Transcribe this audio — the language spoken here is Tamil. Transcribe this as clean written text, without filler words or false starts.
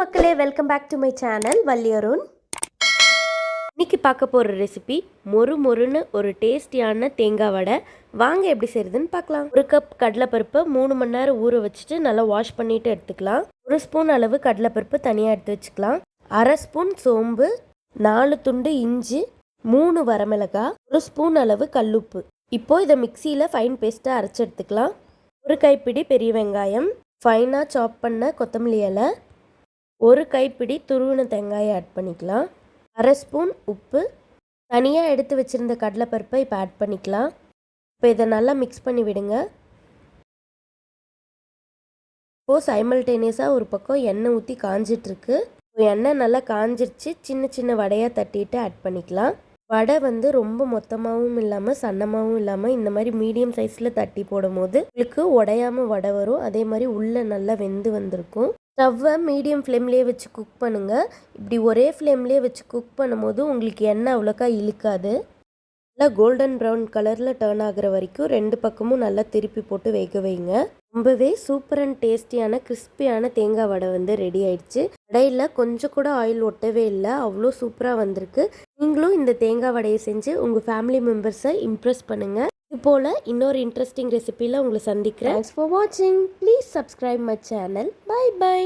மக்களே, welcome back to my channel Valli Arun. இன்னைக்கு பார்க்க போகிற ரெசிபி மொறு மொறுன்னு ஒரு டேஸ்டியான தேங்காய் வடை. வாங்க எப்படி செய்யுதுன்னு பார்க்கலாம். ஒரு கப் கடலைப்பருப்பு 3 மணி நேரம் ஊற வச்சுட்டு நல்லா வாஷ் பண்ணிட்டு எடுத்துக்கலாம். 1 ஸ்பூன் அளவு கடலைப்பருப்பு தனியாக எடுத்து வச்சுக்கலாம். 1/2 ஸ்பூன் சோம்பு, 4 துண்டு இஞ்சி, 3 வரமிளகாய், 1 ஸ்பூன் அளவு கல்லுப்பு. இப்போது இதை மிக்சியில் ஃபைன் பேஸ்ட்டாக அரைச்சி எடுத்துக்கலாம். 1 கைப்பிடி பெரிய வெங்காயம், ஃபைனாக சாப் பண்ண கொத்தமல்லி இலை, 1 கைப்பிடி துருவின தேங்காயை ஆட் பண்ணிக்கலாம். 1/2 ஸ்பூன் உப்பு, தனியாக எடுத்து வச்சுருந்த கடலைப்பருப்பை இப்போ ஆட் பண்ணிக்கலாம். இப்போ இதை நல்லா மிக்ஸ் பண்ணி விடுங்க. இப்போது சைமல்டேனியஸாக ஒரு பக்கம் எண்ணெய் ஊற்றி காஞ்சிட்ருக்கு. எண்ணெய் நல்லா காஞ்சிருச்சு. சின்ன சின்ன வடையாக தட்டிட்டு ஆட் பண்ணிக்கலாம். வடை ரொம்ப மொத்தமாகவும் இல்லாமல் சன்னமாகவும் இல்லாமல் இந்த மாதிரி மீடியம் சைஸில் தட்டி போடும் போது உங்களுக்கு உடையாமல் வடை வரும். அதே மாதிரி உள்ளே நல்லா வெந்து வந்திருக்கும். ஸ்டவ்வை மீடியம் ஃப்ளேம்லேயே வச்சு குக் பண்ணுங்கள். இப்படி ஒரே ஃப்ளேம்லேயே வச்சு குக் பண்ணும்போது உங்களுக்கு எண்ணெய் அவ்வளோக்கா இழுக்காது. நல்லா கோல்டன் ப்ரௌன் கலரில் டர்ன் ஆகிற வரைக்கும் 2 பக்கமும் நல்லா திருப்பி போட்டு வேக வைங்க. ரொம்பவே சூப்பர் அண்ட் டேஸ்டியான கிறிஸ்பியான தேங்காய் வடை ரெடி ஆயிடுச்சு. வடையில் கொஞ்சம் கூட ஆயில் ஒட்டவே இல்லை, அவ்வளோ சூப்பராக வந்திருக்கு. நீங்களும் இந்த தேங்காய் வடையை செஞ்சு உங்கள் ஃபேமிலி மெம்பர்ஸை இம்ப்ரெஸ் பண்ணுங்கள். இது போல் இன்னொரு இன்ட்ரெஸ்டிங் ரெசிபியில் உங்களை சந்திக்கிறேன். தேங்க்ஸ் ஃபார் வாட்சிங். Please subscribe my channel. Bye by.